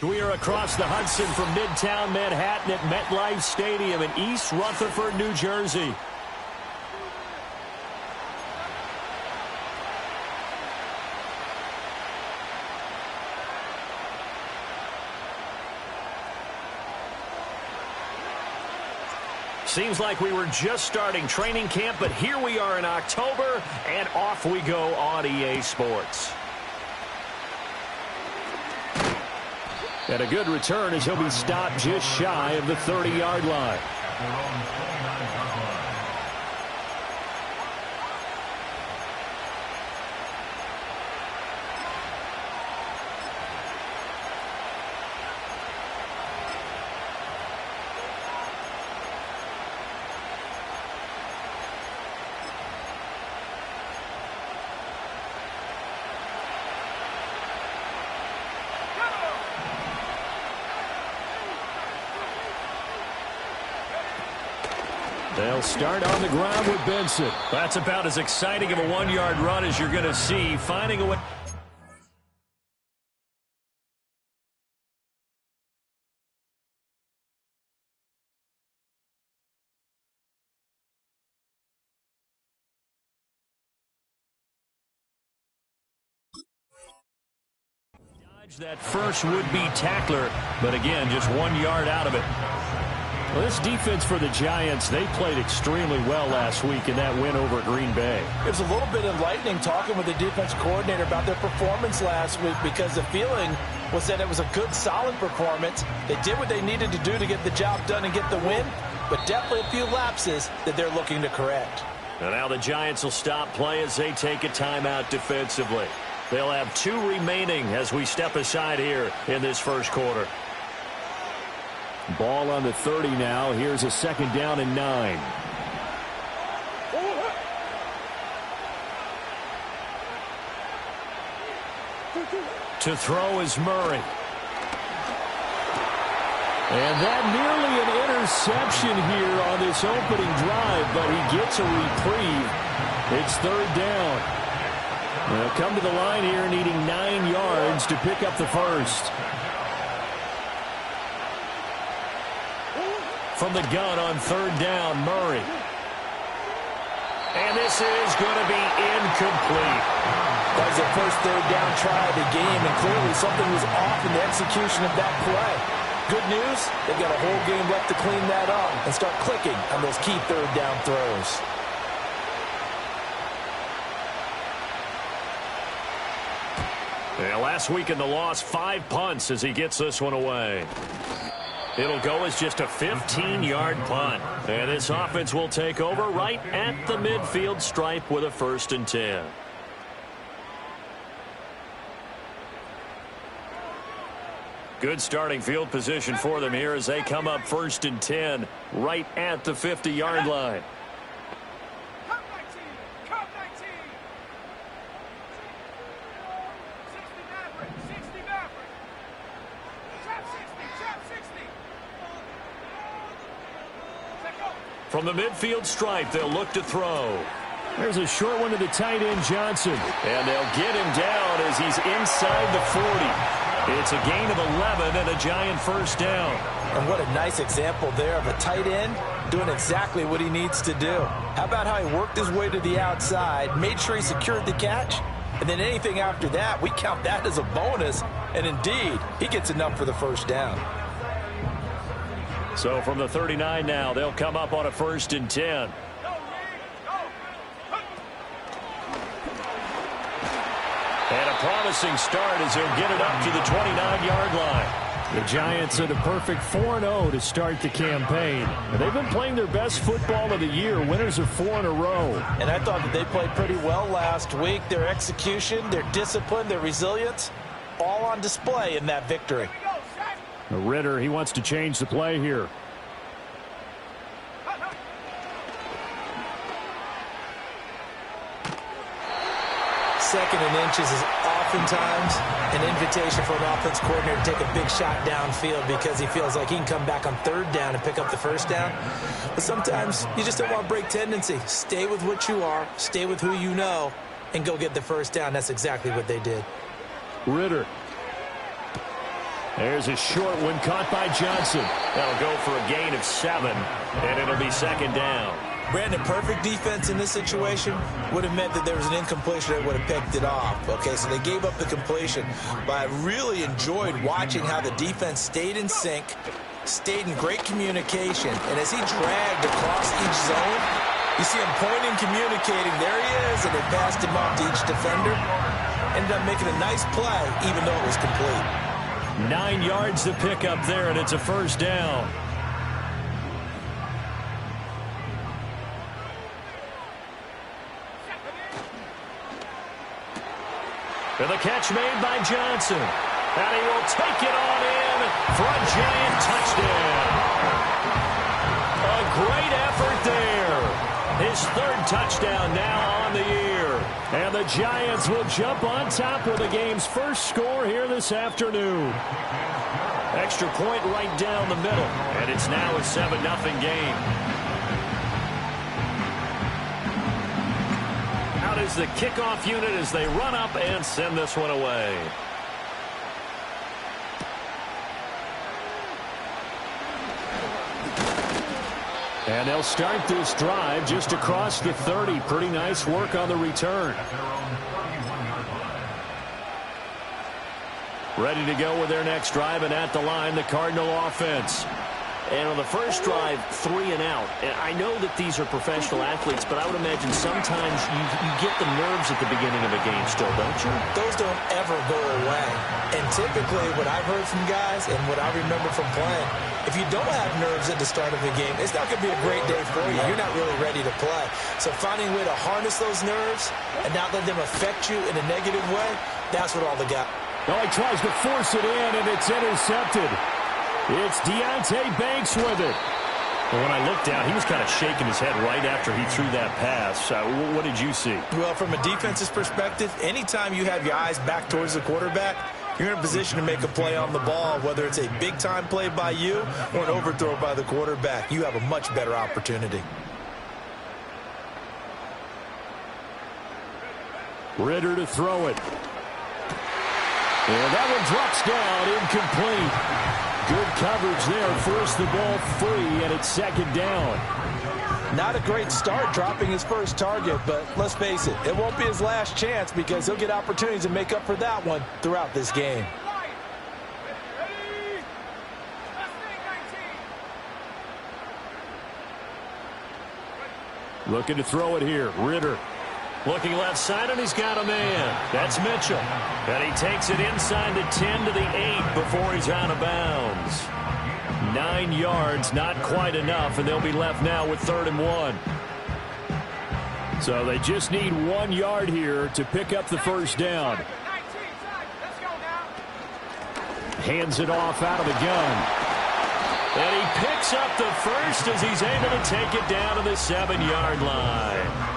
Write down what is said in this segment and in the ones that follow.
We are across the Hudson from Midtown Manhattan at MetLife Stadium in East Rutherford, New Jersey. Seems like we were just starting training camp, but here we are in October, and off we go on EA Sports. And a good return as he'll be stopped just shy of the 30-yard line. They'll start on the ground with Benson. That's about as exciting of a one-yard run as you're going to see. Finding a way. That first would-be tackler, but again, just 1 yard out of it. Well, this defense for the Giants, they played extremely well last week in that win over Green Bay. It was a little bit enlightening talking with the defense coordinator about their performance last week because the feeling was that it was a good, solid performance. They did what they needed to do to get the job done and get the win, but definitely a few lapses that they're looking to correct. And now the Giants will stop play as they take a timeout defensively. They'll have 2 remaining as we step aside here in this first quarter. Ball on the 30 now. Here's a 2nd down and 9. To throw is Murray. And that nearly an interception here on this opening drive, but he gets a reprieve. It's 3rd down. They'll come to the line here needing 9 yards to pick up the first. From the gun on 3rd down, Murray. And this is going to be incomplete. That was their first 3rd down try of the game, and clearly something was off in the execution of that play. Good news, they've got a whole game left to clean that up and start clicking on those key 3rd down throws. Yeah, last week in the loss, 5 punts as he gets this one away. It'll go as just a 15-yard punt. And this offense will take over right at the midfield stripe with a 1st and 10. Good starting field position for them here as they come up 1st and 10 right at the 50-yard line. From the midfield stripe, they'll look to throw. There's a short one to the tight end, Johnson. And they'll get him down as he's inside the 40. It's a gain of 11 and a Giant 1st down. And what a nice example there of a tight end doing exactly what he needs to do. How about how he worked his way to the outside, made sure he secured the catch, and then anything after that, we count that as a bonus. And indeed, he gets enough for the 1st down. So from the 39 now, they'll come up on a 1st and 10. And a promising start as he'll get it up to the 29-yard line. The Giants at a perfect 4-0 to start the campaign. They've been playing their best football of the year, winners of 4 in a row. And I thought that they played pretty well last week. Their execution, their discipline, their resilience, all on display in that victory. Ritter, he wants to change the play here. Second and inches is oftentimes an invitation for an offense coordinator to take a big shot downfield because he feels like he can come back on 3rd down and pick up the 1st down. But sometimes you just don't want to break tendency. Stay with what you are, stay with who you know, and go get the 1st down. That's exactly what they did. Ritter. There's a short one caught by Johnson. That'll go for a gain of 7, and it'll be second down. Brandon, perfect defense in this situation would have meant that there was an incompletion that would have picked it off. Okay, so they gave up the completion. But I really enjoyed watching how the defense stayed in sync, stayed in great communication. And as he dragged across each zone, you see him pointing, communicating. There he is, and they passed him off to each defender. Ended up making a nice play, even though it was complete. 9 yards to pick up there, and it's a first down. And the catch made by Johnson. And he will take it on in for a giant touchdown. A great effort there. His 3rd touchdown now on the year. And the Giants will jump on top with the game's first score here this afternoon. Extra point right down the middle. And it's now a 7-0 game. Out is the kickoff unit as they run up and send this one away. And they'll start this drive just across the 30. Pretty nice work on the return. Ready to go with their next drive, and at the line, the Cardinal offense. And on the first drive, 3 and out. And I know that these are professional athletes, but I would imagine sometimes you get the nerves at the beginning of a game still, don't you? Those don't ever go away. And typically what I've heard from guys and what I remember from playing, if you don't have nerves at the start of a game, it's not going to be a great day for you. You're not really ready to play. So finding a way to harness those nerves and not let them affect you in a negative way, that's what all the guys. Well, he tries to force it in, and it's intercepted. It's Deonte Banks with it. Well, when I looked down, he was kind of shaking his head right after he threw that pass. What did you see? Well, from a defense's perspective, anytime you have your eyes back towards the quarterback, you're in a position to make a play on the ball, whether it's a big-time play by you or an overthrow by the quarterback. You have a much better opportunity. Ritter to throw it. And that one drops down, incomplete. Good coverage there, forced the ball free, and it's second down. Not a great start dropping his first target, but let's face it, it won't be his last chance because he'll get opportunities to make up for that one throughout this game. Looking to throw it here, Ritter. Looking left side, and he's got a man. That's Mitchell. And he takes it inside the 10 to the 8 before he's out of bounds. 9 yards, not quite enough, and they'll be left now with 3rd and 1. So they just need 1 yard here to pick up the first down. Hands it off out of the gun. And he picks up the first as he's able to take it down to the 7-yard line.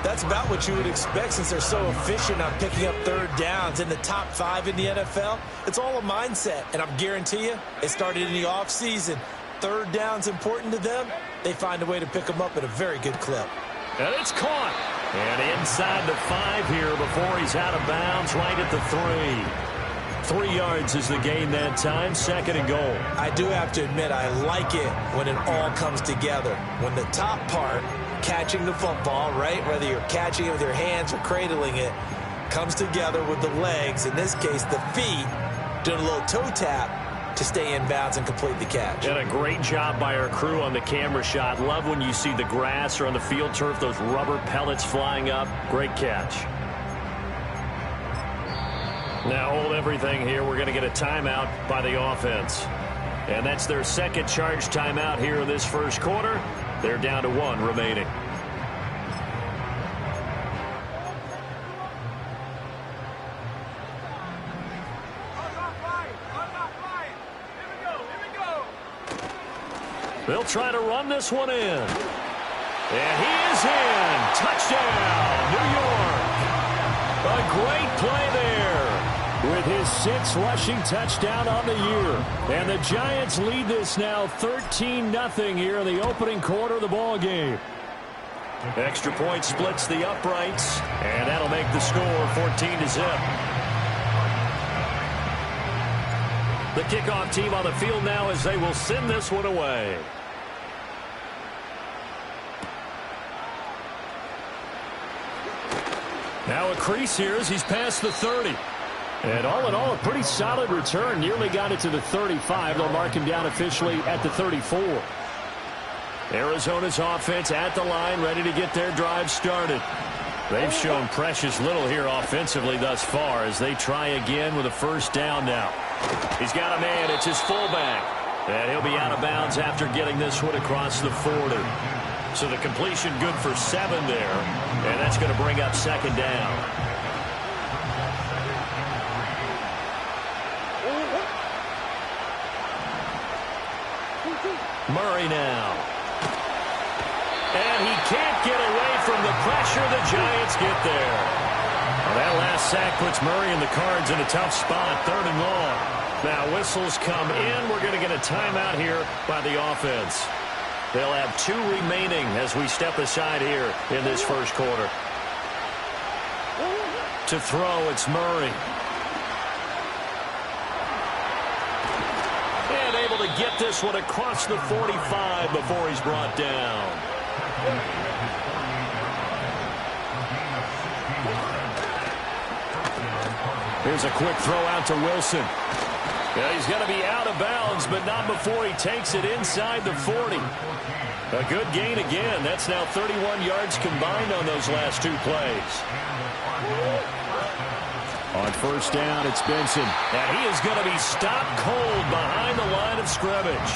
That's about what you would expect since they're so efficient on picking up 3rd downs in the top 5 in the NFL. It's all a mindset, and I'm guarantee you it started in the offseason. 3rd down's important to them. They find a way to pick them up at a very good clip. And it's caught. And inside the 5 here before he's out of bounds right at the 3. 3 yards is the gain that time, 2nd and goal. I do have to admit I like it when it all comes together. When the top part, catching the football, right, whether you're catching it with your hands or cradling it, comes together with the legs, in this case the feet, doing a little toe tap to stay in bounds and complete the catch. And a great job by our crew on the camera shot. Love when you see the grass or on the field turf, those rubber pellets flying up. Great catch. Now hold everything here. We're going to get a timeout by the offense. And that's their 2nd charge timeout here in this first quarter. They're down to 1 remaining. They'll try to run this one in. And he is in. Touchdown, New York. A great play there with his 6th rushing touchdown on the year. And the Giants lead this now 13-0 here in the opening quarter of the ball game. Extra point splits the uprights, and that'll make the score 14-0. The kickoff team on the field now as they will send this one away. Now a crease here as he's past the 30. And all in all, a pretty solid return. Nearly got it to the 35. They'll mark him down officially at the 34. Arizona's offense at the line, ready to get their drive started. They've shown precious little here offensively thus far as they try again with a first down now. He's got a man. It's his fullback. And he'll be out of bounds after getting this one across the 40. So the completion good for 7 there. And that's going to bring up second down. Murray now. And he can't get away from the pressure. The Giants get there. Well, that last sack puts Murray and the Cards in a tough spot, 3rd and long. Now whistles come in. We're going to get a timeout here by the offense. They'll have 2 remaining as we step aside here in this first quarter. To throw, it's Murray. And able to get this one across the 45 before he's brought down. Here's a quick throw out to Wilson. Yeah, he's going to be out of bounds, but not before he takes it inside the 40. A good gain again. That's now 31 yards combined on those last 2 plays. On first down, it's Benson. And he is going to be stopped cold behind the line of scrimmage.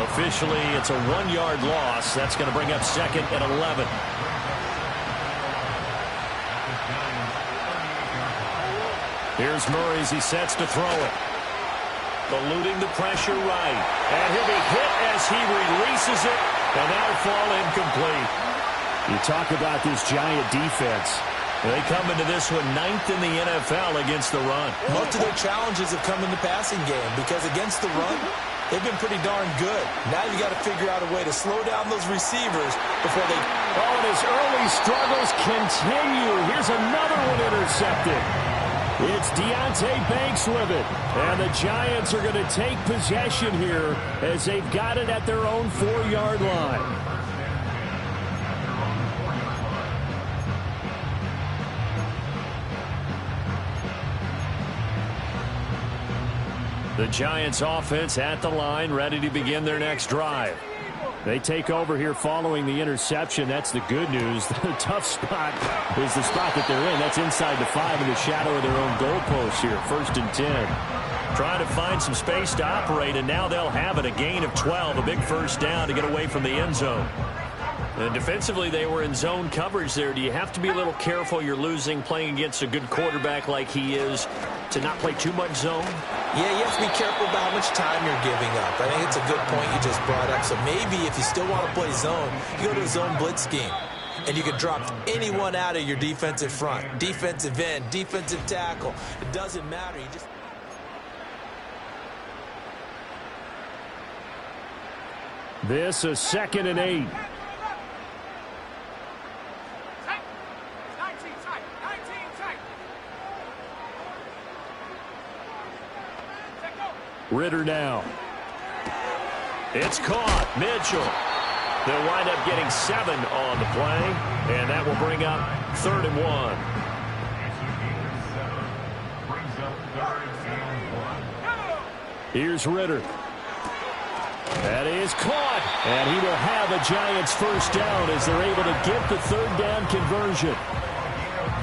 Officially, it's a 1-yard loss. That's going to bring up second and 11. Here's Murray as he sets to throw it. Eluding the pressure right. And he'll be hit as he releases it. And that'll fall incomplete. You talk about this Giant defense. They come into this one 9th in the NFL against the run. Most of their challenges have come in the passing game because against the run, they've been pretty darn good. Now you got to figure out a way to slow down those receivers before they... Oh, and his early struggles continue. Here's another one intercepted. It's Deonte Banks with it. And the Giants are going to take possession here as they've got it at their own 4-yard line. The Giants offense at the line, ready to begin their next drive. They take over here following the interception. That's the good news. The tough spot is the spot that they're in. That's inside the 5 in the shadow of their own goalpost here. 1st and 10. Trying to find some space to operate, and now they'll have it. A gain of 12, a big first down to get away from the end zone. And defensively, they were in zone coverage there. Do you have to be a little careful? You're losing, playing against a good quarterback like he is, to not play too much zone? Yeah, you have to be careful about how much time you're giving up. I think it's a good point you just brought up. So maybe if you still want to play zone, you go to a zone blitz scheme. And you can drop anyone out of your defensive front. Defensive end, defensive tackle. It doesn't matter. You just... This is 2nd and 8. Ritter now. It's caught. Mitchell. They'll wind up getting 7 on the play, and that will bring up 3rd and 1. Here's Ritter. That is caught, and he will have a Giants first down as they're able to get the 3rd down conversion.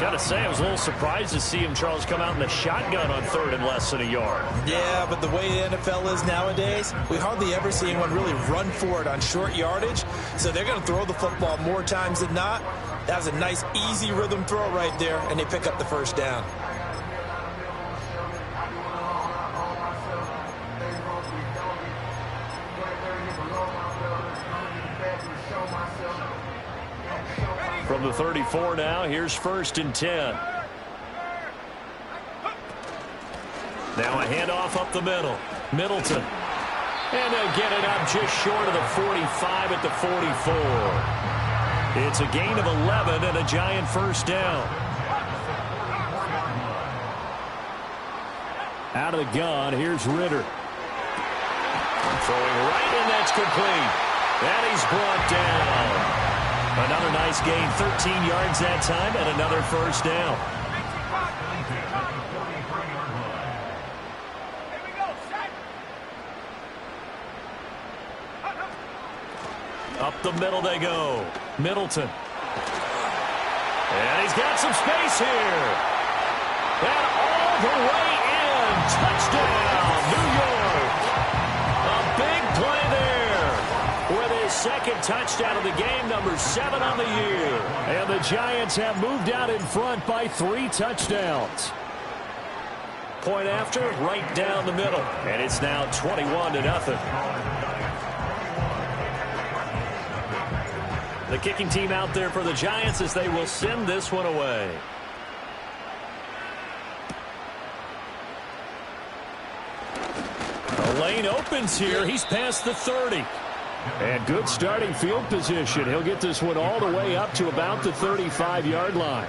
Got to say, I was a little surprised to see him, Charles, come out in the shotgun on 3rd and less than a yard. Yeah, but the way the NFL is nowadays, we hardly ever see anyone really run for it on short yardage. So they're going to throw the football more times than not. That was a nice, easy rhythm throw right there, and they pick up the first down. From the 34 now, here's 1st and 10. Now a handoff up the middle. Middleton. And they'll get it up just short of the 45 at the 44. It's a gain of 11 and a Giant first down. Out of the gun, here's Ritter. Throwing right, and that's complete. And he's brought down. Another nice gain, 13 yards that time, and another first down. Up the middle they go. Middleton. And he's got some space here. And all the way in. Touchdown, New York. A big play there with his second touchdown of the game, number 7 on the year. And the Giants have moved out in front by 3 touchdowns. Point after, right down the middle. And it's now 21-0. The kicking team out there for the Giants as they will send this one away. The lane opens here. He's past the 30. And good starting field position. He'll get this one all the way up to about the 35-yard line.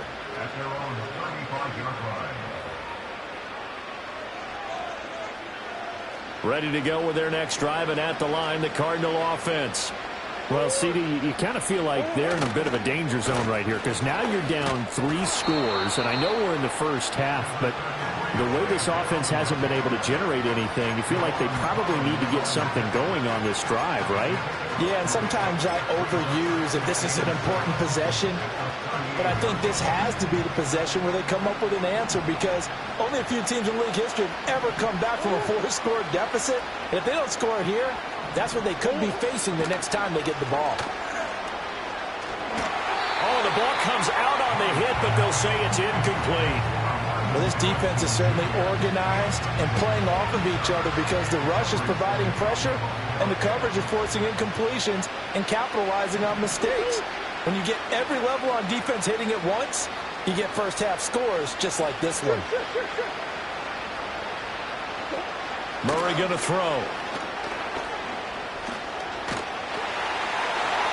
Ready to go with their next drive, and at the line, the Cardinal offense. Well, CD, you kind of feel like they're in a bit of a danger zone right here because now you're down 3 scores, and I know we're in the first half, but the way this offense hasn't been able to generate anything, you feel like they probably need to get something going on this drive, right? Yeah, and sometimes I overuse if this is an important possession, but I think this has to be the possession where they come up with an answer because only a few teams in league history have ever come back from a 4-score deficit. And if they don't score here, that's what they could be facing the next time they get the ball. Oh, the ball comes out on the hit, but they'll say it's incomplete. Well, this defense is certainly organized and playing off of each other because the rush is providing pressure and the coverage is forcing incompletions and capitalizing on mistakes. When you get every level on defense hitting at once, you get first-half scores just like this one. Murray going to throw.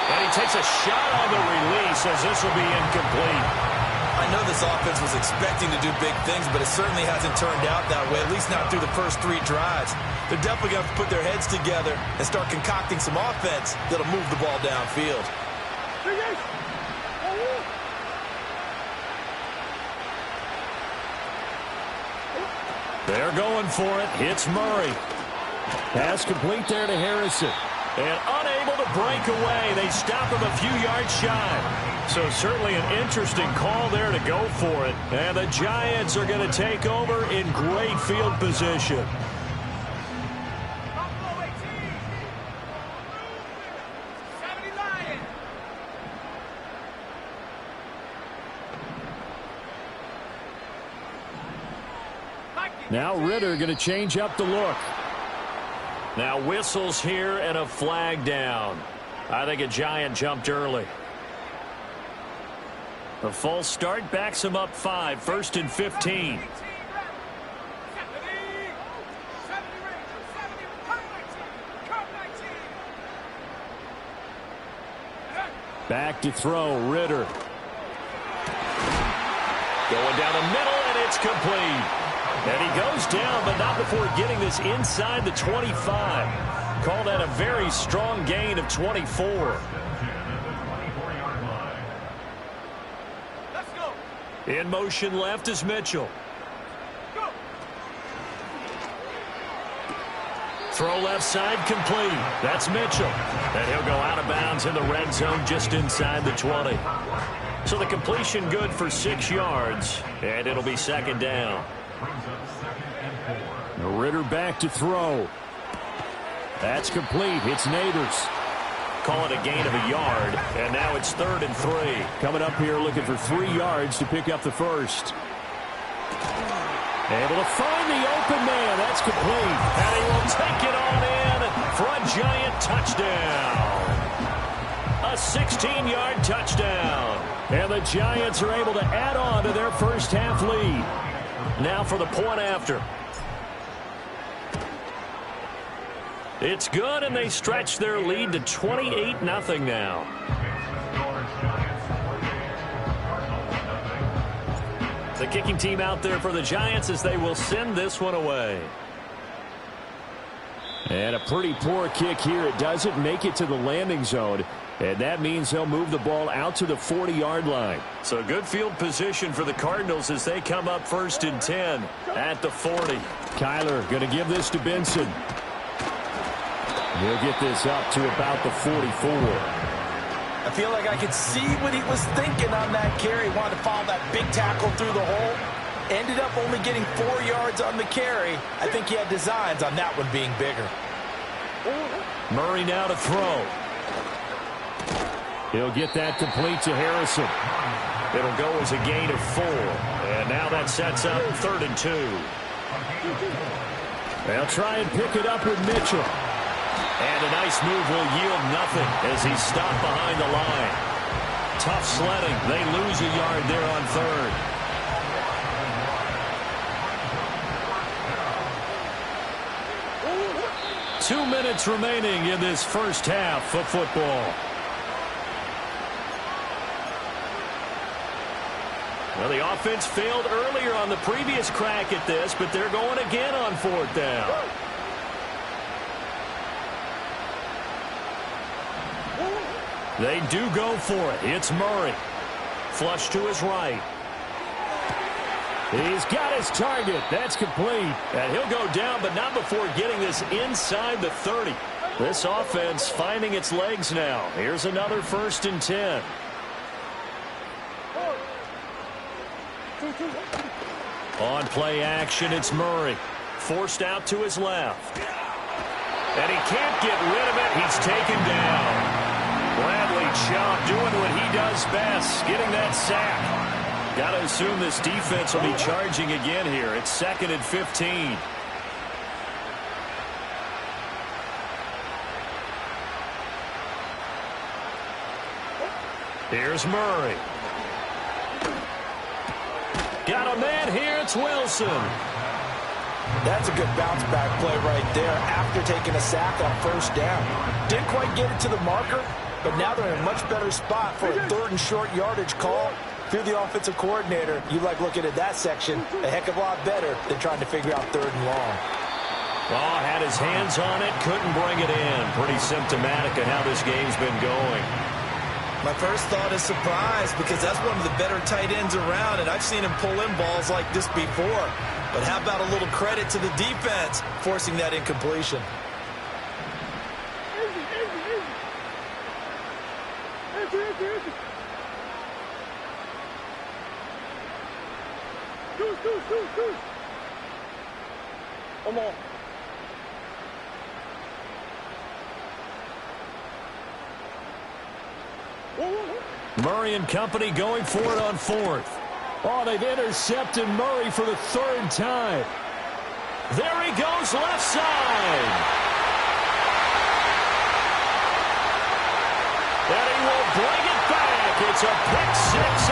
And he takes a shot on the release as this will be incomplete. I know this offense was expecting to do big things, but it certainly hasn't turned out that way, at least not through the first 3 drives. They're definitely going to put their heads together and start concocting some offense that'll move the ball downfield. They're going for it. Hits Murray. Pass complete there to Harrison. And unable to break away. They stop him a few yards shy. So certainly an interesting call there to go for it. And the Giants are going to take over in great field position. Now Ritter going to change up the look. Now whistles here and a flag down. I think a Giant jumped early. The false start backs him up 5, 1st and 15. Back to throw, Ritter. Going down the middle, and it's complete. And he goes down, but not before getting this inside the 25. Call that a very strong gain of 24. Let's go. In motion left is Mitchell. Go. Throw left side complete. That's Mitchell. And he'll go out of bounds in the red zone just inside the 20. So the completion good for 6 yards, and it'll be 2nd down. Ritter back to throw. That's complete. It's Neighbors. Call it a gain of a yard, and now it's 3rd and 3. Coming up here looking for 3 yards to pick up the first. Able to find the open man. That's complete. And he will take it on in for a Giant touchdown. A 16-yard touchdown. And the Giants are able to add on to their first half lead. Now for the point after. It's good, and they stretch their lead to 28-0 now. The kicking team out there for the Giants as they will send this one away. And a pretty poor kick here. It doesn't make it to the landing zone. And that means they'll move the ball out to the 40-yard line. So good field position for the Cardinals as they come up 1st and 10 at the 40. Kyler going to give this to Benson. He'll get this up to about the 44. I feel like I could see what he was thinking on that carry. He wanted to follow that big tackle through the hole. Ended up only getting 4 yards on the carry. I think he had designs on that one being bigger. Murray now to throw. He'll get that complete to Harrison. It'll go as a gain of 4. And now that sets up 3rd and 2. They'll try and pick it up with Mitchell. And a nice move will yield nothing as he's stopped behind the line. Tough sledding. They lose a yard there on 3rd. Two minutes remaining in this first half of football. Well, the offense failed earlier on the previous crack at this, but they're going again on 4th down. They do go for it. It's Murray. Flush to his right. He's got his target. That's complete. And he'll go down, but not before getting this inside the 30. This offense finding its legs now. Here's another 1st and 10. On play action, it's Murray. Forced out to his left. And he can't get rid of it. He's taken down. Bradley Chubb doing what he does best, getting that sack. Got to assume this defense will be charging again here. It's 2nd and 15. Here's Murray. Got a man here. It's Wilson. That's a good bounce-back play right there after taking a sack on 1st down. Didn't quite get it to the marker, but now they're in a much better spot for a 3rd and short yardage call. Through the offensive coordinator, you like looking at that section a heck of a lot better than trying to figure out 3rd and long. Oh, had his hands on it, couldn't bring it in. Pretty symptomatic of how this game's been going. My first thought is surprise because that's one of the better tight ends around, and I've seen him pull in balls like this before. But how about a little credit to the defense forcing that incompletion? Come on. Murray and company going for it on 4th. Oh, they've intercepted Murray for the 3rd time. There he goes left side. And he will bring it back. It's a pick 6